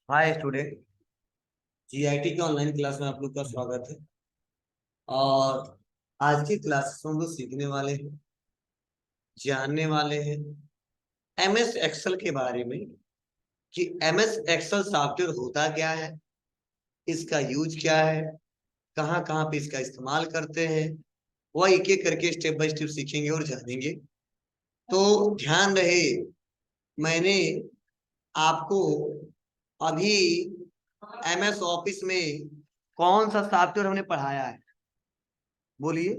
Hi student. GIT के online class में आप लोग का स्वागत है। और आज की क्लास में हम लोग सीखने वाले हैं, जानने वाले हैं एमएस एक्सेल के बारे में कि एमएस एक्सेल सॉफ्टवेयर होता क्या है, इसका यूज क्या है, कहाँ कहाँ पे इसका इस्तेमाल करते हैं। वह एक एक करके स्टेप बाय स्टेप सीखेंगे और जानेंगे। तो ध्यान रहे, मैंने आपको अभी एमएस ऑफिस में कौन सा सॉफ्टवेयर हमने पढ़ाया है, बोलिए।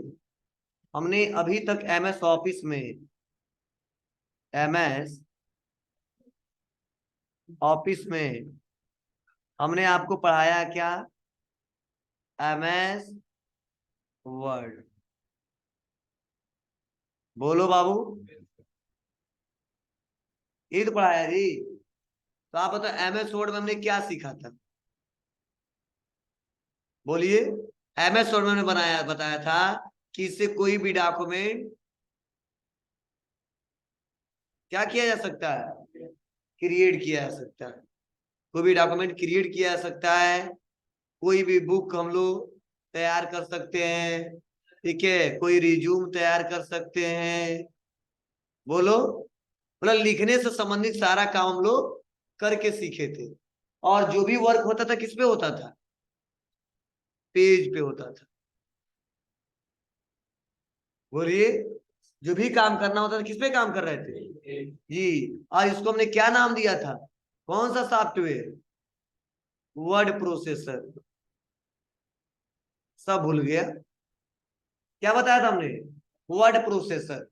हमने अभी तक एमएस ऑफिस में एमएस ऑफिस में हमने आपको पढ़ाया क्या? MS word. बोलो बाबू, ये तो पढ़ाया जी। तो आप बताओ एमएस वर्ड में हमने क्या सीखा था, बोलिए। एमएस वर्ड में हमने बताया था कि इससे कोई भी डॉक्यूमेंट क्या किया जा सकता है, क्रिएट किया जा सकता है। कोई भी डॉक्यूमेंट क्रिएट किया जा सकता है, कोई भी बुक हम लोग तैयार कर सकते हैं, ठीक है, कोई रिज्यूम तैयार कर सकते हैं। बोलो, मतलब लिखने से संबंधित सारा काम हम लोग करके सीखे थे। और जो भी वर्क होता था किस पे होता था? पेज पे होता था। बोलिए, जो भी काम करना होता था किस पे काम कर रहे थे जी। और इसको हमने क्या नाम दिया था? कौन सा सॉफ्टवेयर? Word processor. सब भूल गया, क्या बताया था हमने? Word processor.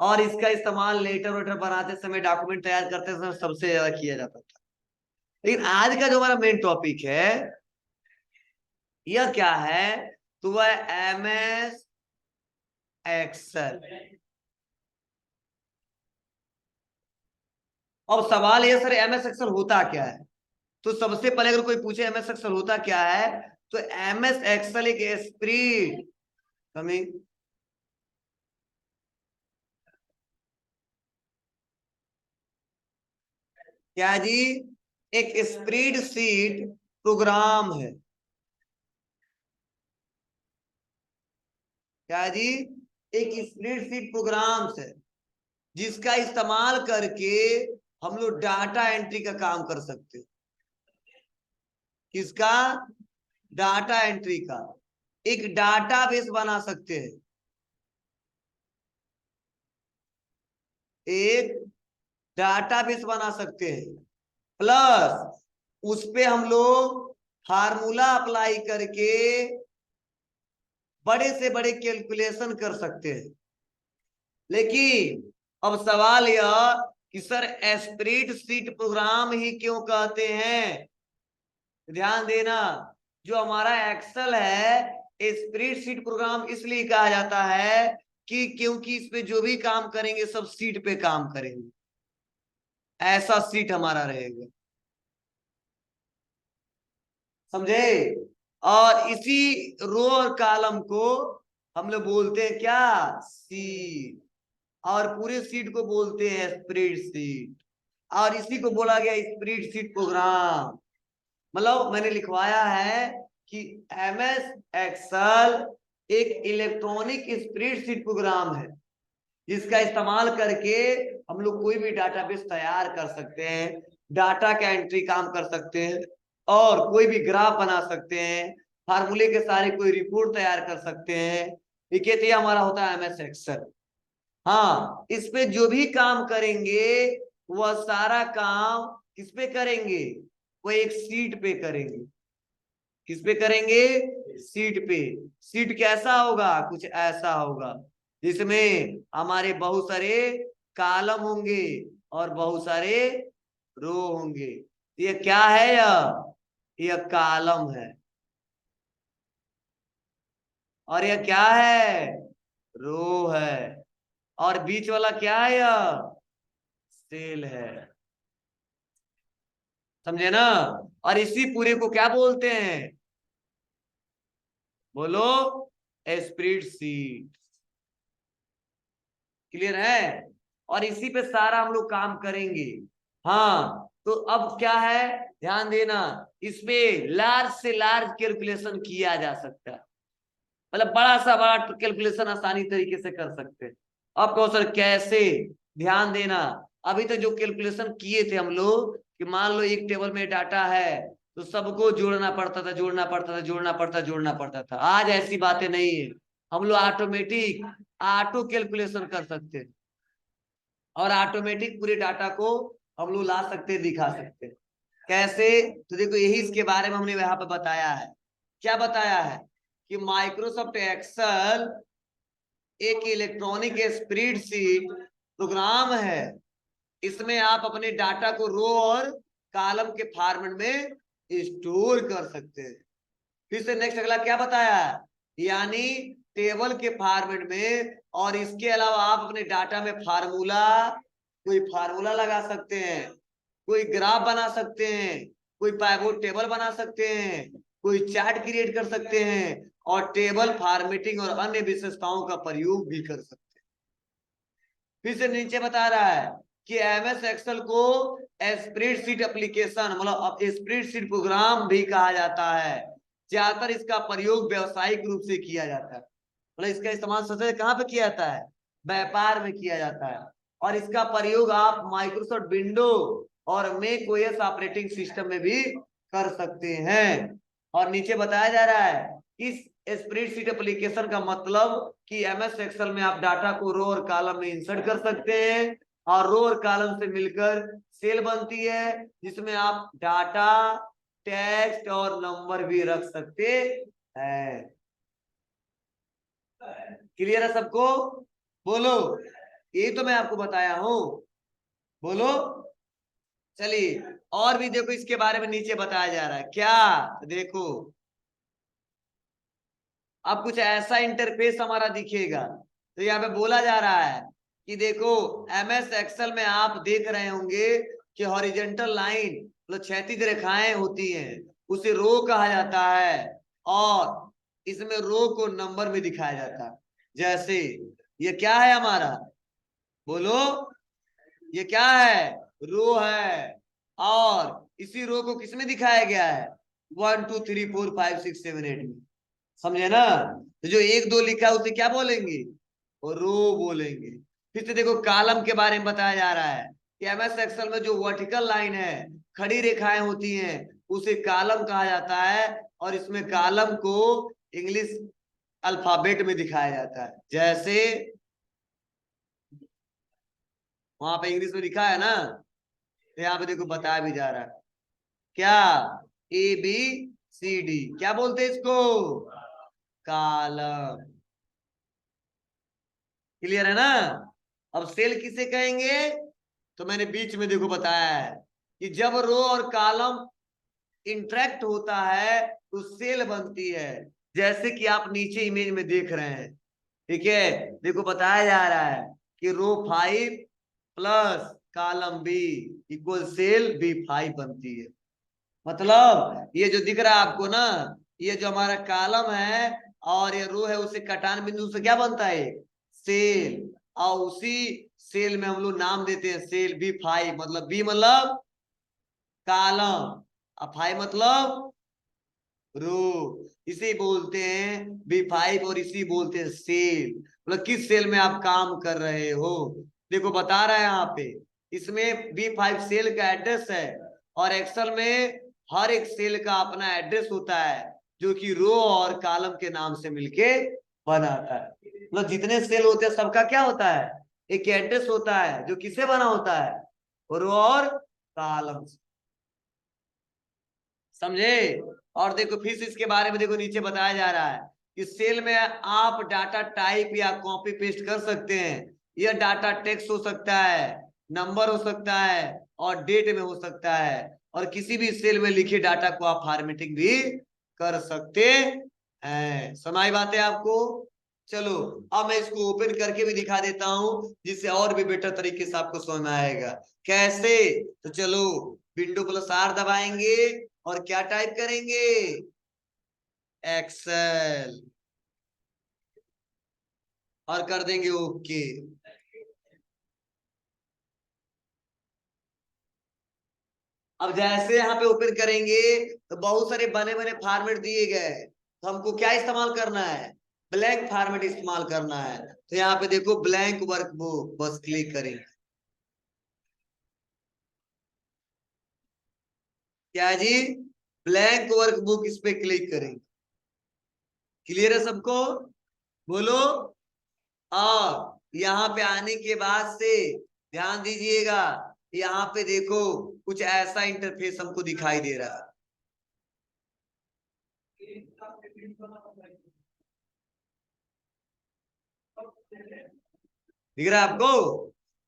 और इसका इस्तेमाल लेटर वेटर बनाते समय, डॉक्यूमेंट तैयार करते समय सबसे ज्यादा किया जाता था। लेकिन आज का जो हमारा मेन टॉपिक है, यह क्या है? तो वह एमएस एक्सेल। अब सवाल ये, सर एमएस एक्सेल होता क्या है? तो सबसे पहले अगर कोई पूछे एमएस एक्सेल होता क्या है, तो एमएस एक्सेल एक स्प्रेड कमी क्या जी, एक स्प्रेडशीट प्रोग्राम है। क्या जी? एक स्प्रेडशीट प्रोग्राम है जिसका इस्तेमाल करके हम लोग डाटा एंट्री का काम कर सकते हैं। किसका? डाटा एंट्री का। एक डाटाबेस बना सकते हैं, एक डाटाबेस बना सकते हैं। प्लस उस पे हम लोग फार्मूला अप्लाई करके बड़े से बड़े कैलकुलेशन कर सकते हैं। लेकिन अब सवाल यह कि सर स्प्रेडशीट प्रोग्राम ही क्यों कहते हैं? ध्यान देना, जो हमारा एक्सेल है स्प्रेडशीट प्रोग्राम इसलिए कहा जाता है कि क्योंकि इस पे जो भी काम करेंगे सब सीट पे काम करेंगे। ऐसा सीट हमारा रहेगा, समझे? और इसी रो और कॉलम को हम लोग बोलते हैं क्या? सीट। और पूरे सीट को बोलते हैं स्प्रेडशीट। और इसी को बोला गया स्प्रेडशीट प्रोग्राम। मतलब मैंने लिखवाया है कि एमएस एक्सेल एक इलेक्ट्रॉनिक स्प्रेडशीट प्रोग्राम है जिसका इस्तेमाल करके हम लोग कोई भी डाटाबेस तैयार कर सकते हैं, डाटा का एंट्री काम कर सकते हैं, और कोई भी ग्राफ बना सकते हैं, फार्मूले के सारे कोई रिपोर्ट तैयार कर सकते हैं। ठीक है, तो ये हमारा होता है एमएस एक्सेल। हाँ, इस पे जो भी काम करेंगे वह सारा काम किस पे करेंगे? वो एक सीट पे करेंगे। किस पे करेंगे? सीट पे। सीट कैसा होगा? कुछ ऐसा होगा जिसमें हमारे बहुत सारे कॉलम होंगे और बहुत सारे रो होंगे। ये क्या है? यह कॉलम है। और यह क्या है? रो है। और बीच वाला क्या है? यह सेल है। समझे ना? और इसी पूरे को क्या बोलते हैं? बोलो, स्प्रेडशीट। क्लियर है? और इसी पे सारा हम लोग काम करेंगे। हाँ, तो अब क्या है, ध्यान देना, इसमें लार्ज से लार्ज कैलकुलेशन किया जा सकता है, मतलब बड़ा सा बड़ा कैलकुलेशन आसानी तरीके से कर सकते हैं। अब कहो सर कैसे, ध्यान देना, अभी तक जो कैलकुलेशन किए थे हम लोग कि मान लो एक टेबल में डाटा है तो सबको जोड़ना पड़ता था, जोड़ना पड़ता था, जोड़ना पड़ता, जोड़ना पड़ता था। आज ऐसी बातें नहीं है, हम लोग ऑटोमेटिक ऑटो कैलकुलेशन कर सकते हैं और ऑटोमेटिक पूरे डाटा को हम लोग ला सकते हैं, दिखा सकते हैं। कैसे, तो देखो यही इसके बारे में हमने यहाँ पे बताया है। क्या बताया है कि माइक्रोसॉफ्ट एक्सेल एक इलेक्ट्रॉनिक स्प्रेडशीट प्रोग्राम है। इसमें आप अपने डाटा को रो और कॉलम के फॉर्मेट में स्टोर कर सकते हैं। फिर से नेक्स्ट अगला क्या बताया है, यानी टेबल के फॉर्मेट में, और इसके अलावा आप अपने डाटा में कोई फार्मूला लगा सकते हैं, कोई ग्राफ बना सकते हैं, कोई पाइवोट टेबल बना सकते हैं, कोई चार्ट क्रिएट कर सकते हैं, और टेबल फॉर्मेटिंग और अन्य विशेषताओं का प्रयोग भी कर सकते हैं। फिर से नीचे बता रहा है कि एमएस एक्सेल को स्प्रेडशीट एप्लीकेशन मतलब स्प्रेडशीट प्रोग्राम भी कहा जाता है। ज्यादातर इसका प्रयोग व्यवसायिक रूप से किया जाता है, मतलब इसका इस्तेमाल सबसे कहाँ पे किया जाता है, व्यापार में किया जाता है। और इसका प्रयोग आप माइक्रोसॉफ्ट विंडो और मैक ओएस ऑपरेटिंग सिस्टम में भी कर सकते हैं। और नीचे बताया जा रहा है इस स्प्रेडशीट एप्लीकेशन का मतलब कि एमएस एक्सेल में आप डाटा को रो और कॉलम में इंसर्ट कर सकते हैं, और रो और कॉलम से मिलकर सेल बनती है जिसमें आप डाटा, टेक्स्ट और नंबर भी रख सकते हैं। क्लियर है सबको, बोलो, यही तो मैं आपको बताया हूं, बोलो। चलिए और भी देखो इसके बारे में नीचे बताया जा रहा है क्या, देखो अब कुछ ऐसा इंटरफेस हमारा दिखेगा। तो यहाँ पे बोला जा रहा है कि देखो एमएस एक्सेल में आप देख रहे होंगे कि हॉरिजेंटल लाइन मतलब क्षैतिज रेखाएं होती हैं, उसे रो कहा जाता है, और इसमें रो को नंबर में दिखाया जाता है। जैसे ये क्या है हमारा, बोलो, ये क्या है, रो है, और इसी रो को किसमें दिखाया गया है, 1 2 3 4 5 6 7 8 में, समझे ना। तो जो 1 2 लिखा है उसे क्या बोलेंगे, वो रो बोलेंगे। फिर से देखो कॉलम के बारे में बताया जा रहा है कि एमएस एक्सेल में जो वर्टिकल लाइन है, खड़ी रेखाएं होती हैं, उसे कॉलम कहा जाता है, और इसमें कॉलम को इंग्लिश अल्फाबेट में दिखाया जाता है। जैसे वहां पे इंग्लिश में लिखा है ना, तो यहाँ पे देखो बताया भी जा रहा है क्या, ABCD, क्या बोलते हैं इसको, कॉलम। क्लियर है ना। अब सेल किसे कहेंगे, तो मैंने बीच में देखो बताया है कि जब रो और कॉलम इंटरेक्ट होता है तो सेल बनती है, जैसे कि आप नीचे इमेज में देख रहे हैं। ठीक है, देखो बताया जा रहा है कि row 5 plus column B equal cell B5 बनती है। मतलब ये जो दिख रहा है आपको ना, ये जो हमारा कॉलम है और ये रो है, उसे कटान बिंदु से क्या बनता है, सेल, और उसी सेल में हम लोग नाम देते हैं सेल B5, मतलब बी मतलब कॉलम और 5 मतलब रो, इसे बोलते हैं B5 और इसी बोलते हैं सेल। मतलब किस सेल में आप काम कर रहे हो, देखो बता रहा है यहाँ पे, इसमें B5 सेल का एड्रेस है, और एक्सेल में हर एक सेल का अपना एड्रेस होता है जो कि रो और कॉलम के नाम से मिलके बनाता है। मतलब जितने सेल होते हैं सबका क्या होता है, एक एड्रेस होता है जो किससे बना होता है, रो और कॉलम से, समझे। और देखो फिर से इसके बारे में देखो नीचे बताया जा रहा है कि सेल में आप डाटा टाइप या कॉपी पेस्ट कर सकते हैं। यह डाटा टेक्स्ट हो सकता है, नंबर हो सकता है, और डेट में हो सकता है, और किसी भी सेल में लिखे डाटा को आप फॉर्मेटिंग भी कर सकते हैं। समाई बात है आपको। चलो अब मैं इसको ओपन करके भी दिखा देता हूं जिससे और भी बेटर तरीके से आपको समझ में आएगा कैसे। तो चलो Windows+R दबाएंगे और क्या टाइप करेंगे, एक्सेल, और कर देंगे ओके। अब जैसे यहाँ पे ओपन करेंगे तो बहुत सारे बने बने फॉर्मेट दिए गए, तो हमको क्या इस्तेमाल करना है, ब्लैंक फॉर्मेट इस्तेमाल करना है। तो यहाँ पे देखो ब्लैंक वर्कबुक, बस क्लिक करेंगे। क्या है जी, ब्लैंक वर्कबुक, इस पे क्लिक करेंगे। क्लियर है सबको, बोलो। और यहाँ पे आने के बाद से ध्यान दीजिएगा, यहाँ पे देखो कुछ ऐसा इंटरफेस हमको दिखाई दे रहा है। दिख रहा है आपको?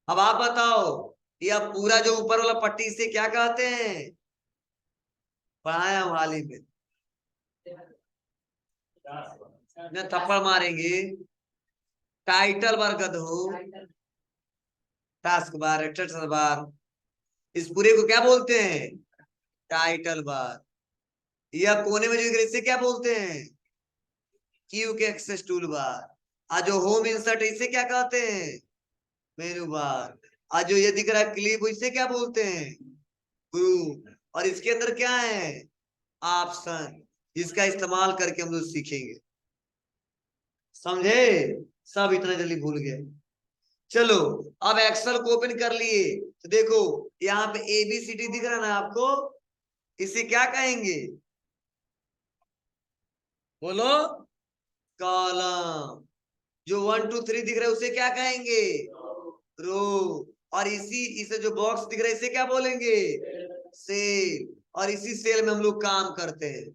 अब आप बताओ, यह पूरा जो ऊपर वाला पट्टी से क्या कहते हैं, पढ़ाया हम हाल ही में, न थप्पड़ मारेंगे। टाइटल बार गधो, टास्क बार, टाइटल बार, इस पूरे को क्या बोलते हैं, टाइटल बार। यह कोने में जो दिख रहा है, इसे क्या बोलते हैं, क्यू के एक्सेस टूल बार। आज जो होम इंसर्ट इसे क्या कहते हैं, मेनू बार। आज जो ये दिख रहा है क्लिप, इसे क्या बोलते हैं, ग्रुप। और इसके अंदर क्या है, ऑप्शन। इसका इस्तेमाल करके हम लोग सीखेंगे, समझे? सब इतना जल्दी भूल गए। चलो, अब एक्सेल को ओपन कर लिए, तो देखो यहाँ पे ABCD दिख रहा है ना आपको, इसे क्या कहेंगे, बोलो, कॉलम। जो 1 2 3 दिख रहा है उसे क्या कहेंगे, रो। और इसे जो बॉक्स दिख रहा है इसे क्या बोलेंगे, सेल। और इसी सेल में हम लोग काम करते हैं।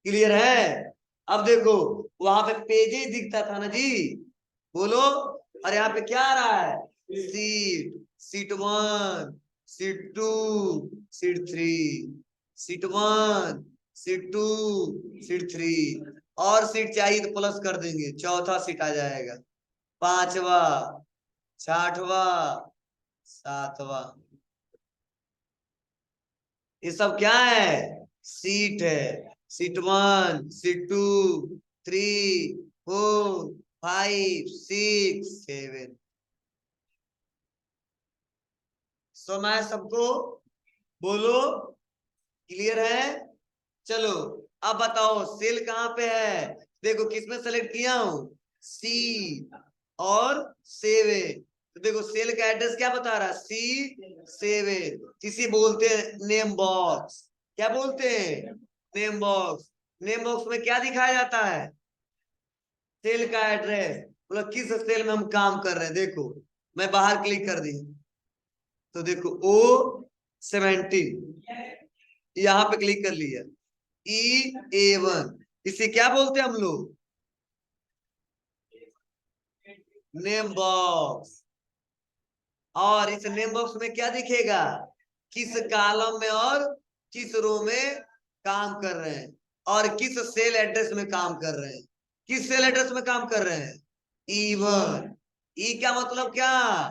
क्लियर है? अब देखो, वहां पे पेजे दिखता था ना जी, बोलो। और यहाँ पे क्या आ रहा है, seat, seat 1, seat 2, seat 3, seat 1, seat 2, seat 3। और सीट चाहिए तो प्लस कर देंगे, चौथा सीट आ जाएगा, पांचवा, छठवा, सातवा। ये सब क्या है, सीट है। Seat 1, seat 2, 3, 4, 5, 6, 7। सुना है सबको, बोलो। क्लियर है? चलो, अब बताओ सेल कहाँ पे है। देखो किसमें सेलेक्ट किया हूं, सी और 7। तो देखो सेल का एड्रेस क्या बता रहा है, C7। इसी बोलते हैं नेम बॉक्स। क्या बोलते हैं, नेम बॉक्स। नेम बॉक्स में क्या दिखाया जाता है, सेल का एड्रेस, मतलब किस सेल में हम काम कर रहे हैं। देखो मैं बाहर क्लिक कर दी, तो देखो O17, यहाँ पे क्लिक कर लिया, E A1। इसे क्या बोलते हैं हम लोग, नेम बॉक्स। और इस नेम बॉक्स में क्या दिखेगा, किस कॉलम में और किस रो में काम कर रहे हैं, और किस सेल एड्रेस में काम कर रहे हैं। किस सेल एड्रेस में काम कर रहे हैं, E1। ई क्या मतलब, क्या,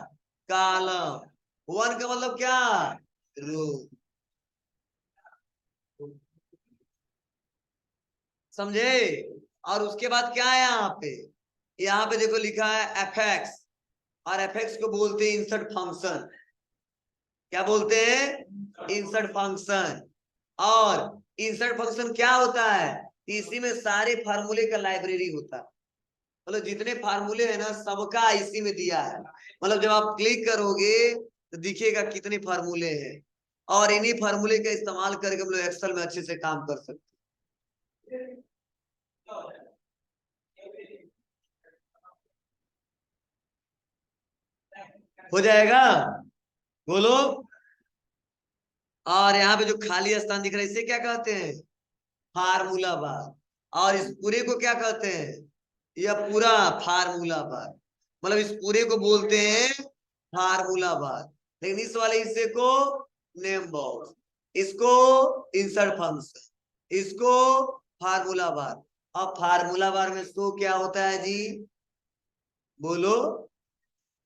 कॉलम। 1 का मतलब क्या, रो। समझे? और उसके बाद क्या है यहाँ पे देखो लिखा है FX। और FX को बोलते हैं इंसर्ट फंक्शन। क्या बोलते हैं, इंसर्ट फंक्शन। और इंसर्ट फंक्शन क्या होता है, इसी में सारे फार्मूले का लाइब्रेरी होता है। मतलब जितने फार्मूले हैं ना, सबका इसी में दिया है। मतलब जब आप क्लिक करोगे तो दिखेगा कितने फार्मूले हैं, और इन्हीं फार्मूले का इस्तेमाल करके हम लोग एक्सेल में अच्छे से काम कर सकते हैं। हो जाएगा, बोलो। और यहाँ पे जो खाली स्थान दिख रहा है इसे क्या कहते हैं, फार्मूला बार। और इस पूरे को क्या कहते हैं, यह पूरा फार्मूला बार। मतलब इस पूरे को बोलते हैं फार्मूला बार। लेकिन इस वाले हिस्से को नेम बॉक्स, इसको इंसर्ट फंक्शन, इसको फार्मूला बार। अब फार्मूला बार में शो क्या होता है जी, बोलो।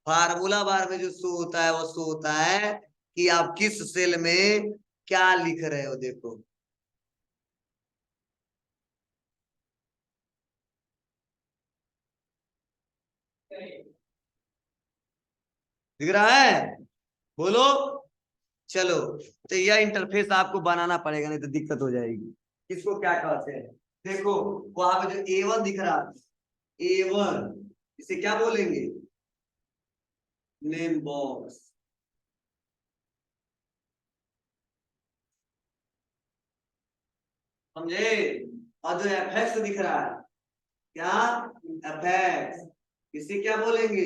फार्मूला बार में जो शो होता है वो शो होता है कि आप किस सेल में क्या लिख रहे हो। देखो दिख रहा है, बोलो। चलो, तो यह इंटरफेस आपको बनाना पड़ेगा, नहीं तो दिक्कत हो जाएगी। इसको क्या कहते हैं, देखो वहां पे जो A1 दिख रहा है, A1, इसे क्या बोलेंगे, नेम बॉक्स। समझे। और जो एफएक्स दिख रहा है, क्या, एफएक्स, इसे क्या बोलेंगे,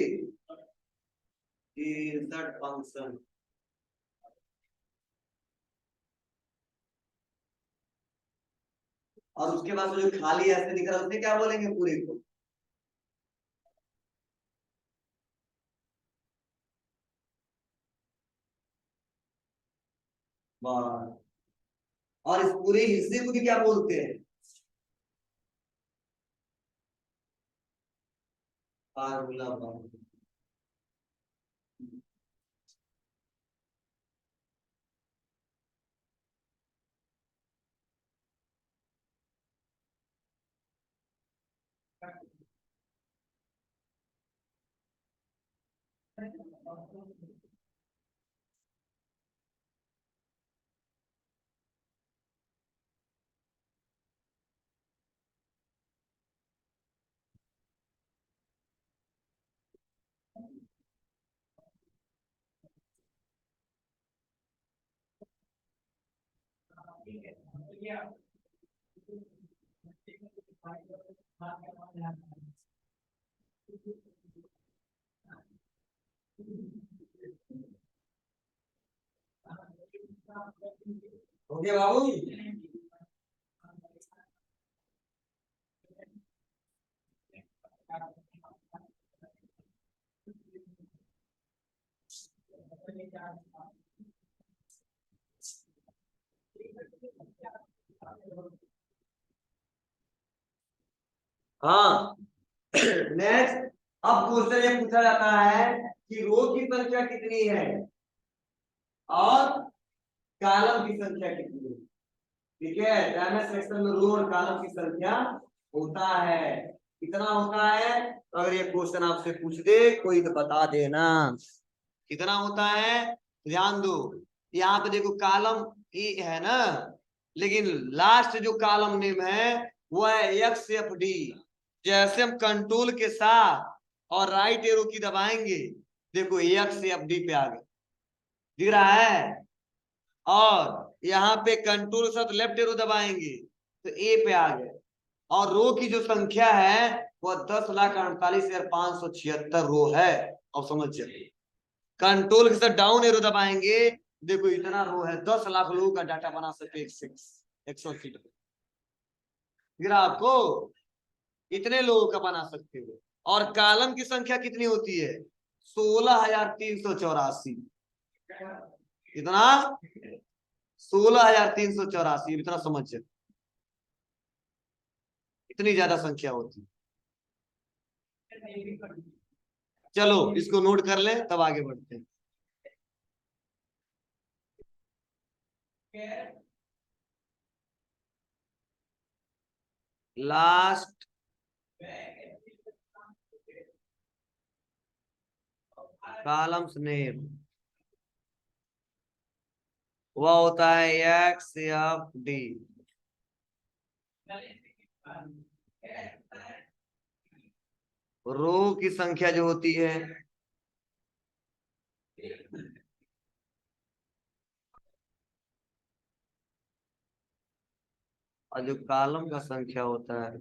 इंसर्ट फंक्शन। और उसके बाद जो खाली ऐसे दिख रहा है उसे क्या बोलेंगे, पूरे को। वाह। और इस पूरे हिस्से को भी क्या बोलते हैं, फार्मूला बार। ओके बाबू। हाँ। नेक्स्ट, अब क्वेश्चन ये पूछा जाता है कि रो की संख्या कितनी है और कॉलम की संख्या कितनी है। ठीक है, डायमेंशन सेक्शन में रो और कॉलम की संख्या होता है, कितना होता है। तो अगर ये क्वेश्चन आपसे पूछ दे कोई तो बता देना कितना होता है। ध्यान दो, यहाँ पे देखो कॉलम ई है ना, लेकिन लास्ट जो कॉलम नेम है वो है एक्स एफ डी। जैसे हम कंट्रोल के साथ और राइट एरो की दबाएंगे, देखो एक्स एफ डी पे आ गए, दिख रहा है। और यहाँ पे कंट्रोल के साथ लेफ्ट एरो दबाएंगे तो ए पे आ गए। और रो की जो संख्या है वह 10,48,576 रो है। अब समझ जाइए, कंट्रोल के साथ डाउन एरो दबाएंगे, देखो इतना रो है, 10 लाख लोगों का डाटा बना सकते, 180 आपको इतने लोगों का बना सकते हो। और कॉलम की संख्या कितनी होती है, 16,384। कितना, 16,384, इतना समझ जाए, इतनी ज्यादा संख्या होती है। चलो इसको नोट कर ले, तब आगे बढ़ते हैं। लास्ट कॉलम्स नेम वह होता है एक्स एफ डी। रो की संख्या जो होती है, और जो कॉलम का संख्या होता है,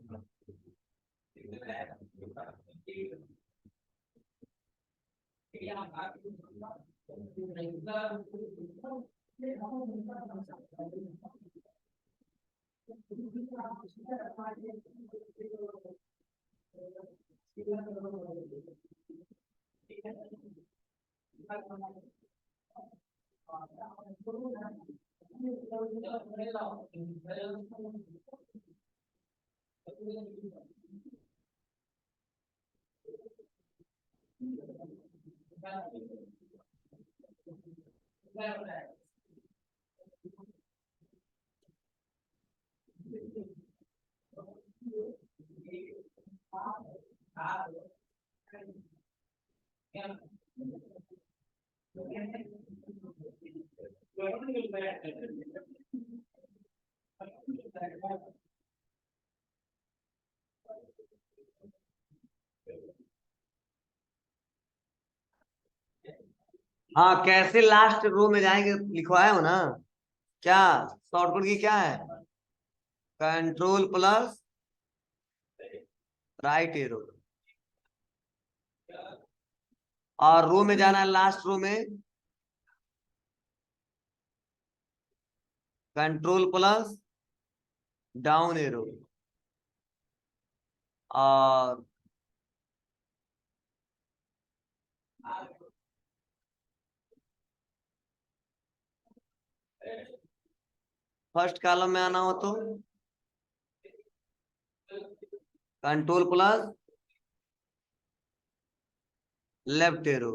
हाँ, कैसे लास्ट रो में जाएंगे लिखवाए हो ना। क्या शॉर्टकट की क्या है? Control plus right arrow. और रो में जाना है, लास्ट रो में कंट्रोल प्लस डाउन एरो। और फर्स्ट कॉलम में आना हो तो कंट्रोल प्लस लेफ्ट एरो।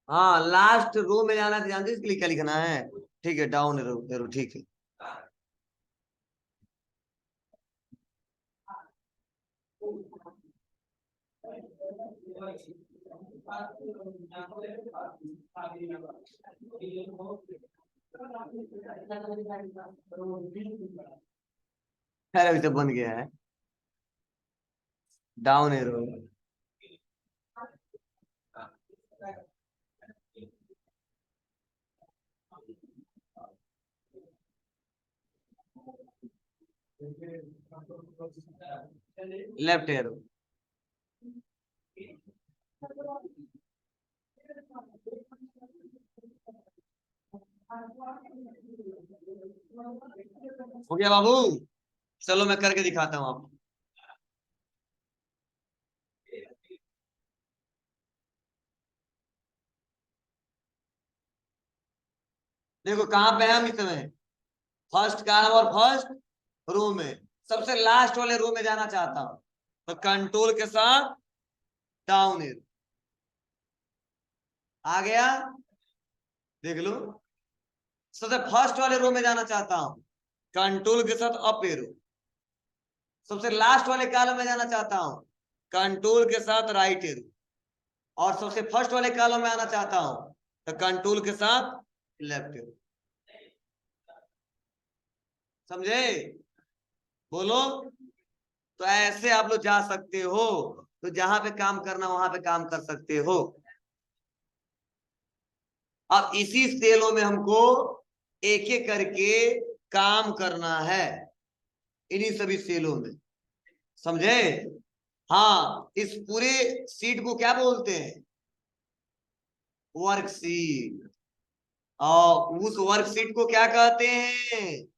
हाँ, लास्ट रो में जाना है, जानते इसके लिए क्या लिखना है? ठीक है, डाउन एरो एरो, ठीक है। खैर अभी तो बन गया है डाउन एरो। Left arrow. हो गया बाबू? चलो मैं करके दिखाता हूँ आपको। देखो कहाँ पे है हम इस समय, फर्स्ट कॉलम और फर्स्ट रो में। सबसे लास्ट वाले रो में जाना चाहता हूं, तो कंट्रोल के साथ डाउन एरो। आ गया? देख लो। सबसे फर्स्ट वाले रो में जाना चाहता हूं, कंट्रोल के साथ अप एरो। सबसे लास्ट वाले कॉलम में जाना चाहता हूं, कंट्रोल के साथ राइट एरो। और सबसे फर्स्ट वाले कॉलम में आना चाहता हूं, तो कंट्रोल के साथ लेफ्ट एरो। समझे? बोलो। तो ऐसे आप लोग जा सकते हो, तो जहां पे काम करना वहां पे काम कर सकते हो। अब इसी सेलों में हमको एक एक करके काम करना है, इन्हीं सभी सेलों में। समझे? हाँ, इस पूरे सीट को क्या बोलते हैं? वर्कशीट। और उस वर्कशीट को क्या कहते हैं?